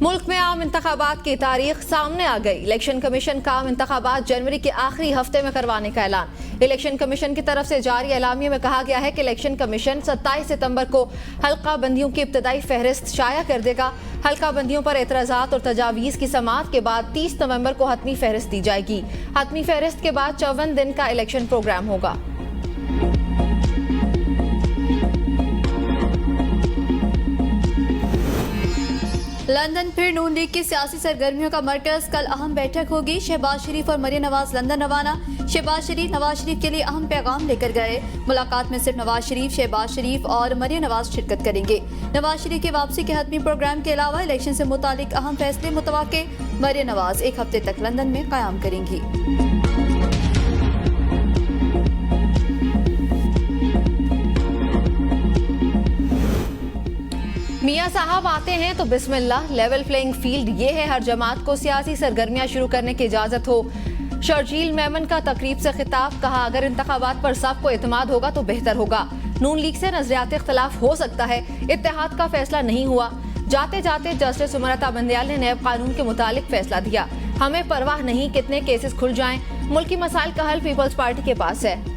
मुल्क में आम इंतखाबात की तारीख सामने आ गई। इलेक्शन कमीशन का आम इंतखाबात जनवरी के आखिरी हफ्ते में करवाने का ऐलान। इलेक्शन कमीशन की तरफ से जारी एलामिया में कहा गया है कि इलेक्शन कमीशन 27 सितंबर को हल्का बंदियों की इब्तदाई फहरिस्त शाया कर देगा। हल्का बंदियों पर एतराज़ात और तजावीज़ की समाअत के बाद 30 नवंबर को हतमी फहरिस्त दी जाएगी। हतमी फहरिस्त के बाद 54 दिन का इलेक्शन प्रोग्राम होगा। लंदन फिर नून लीग की सियासी सरगर्मियों का मरकज। कल अहम बैठक होगी। शहबाज शरीफ और मरियम नवाज लंदन रवाना। शहबाज शरीफ नवाज शरीफ के लिए अहम पैगाम लेकर गए। मुलाकात में सिर्फ नवाज शरीफ, शहबाज शरीफ और मरियम नवाज शिरकत करेंगे। नवाज शरीफ की वापसी के हतमी प्रोग्राम के अलावा इलेक्शन से मुतालिक अहम फैसले मुतवक्के। मरियम नवाज एक हफ्ते तक लंदन में क़याम करेंगी। मियाँ साहब आते हैं तो बिस्मिल्लाह। लेवल प्लेइंग फील्ड ये है, हर जमात को सियासी सरगर्मियां शुरू करने की इजाजत हो। शर्जील मेमन का तकरीब से खिताब। कहा, अगर इंतखाबात पर सबको एतमाद होगा तो बेहतर होगा। नून लीग से नजरियाती इख्तलाफ हो सकता है, इत्तेहाद का फैसला नहीं हुआ। जाते जाते जस्टिस उमरता बंदयाल ने नैब कानून के मुतालिक फैसला दिया। हमें परवाह नहीं कितने केसेस खुल जाएं, मुल्की मसाइल का हल पीपल्स पार्टी के पास है।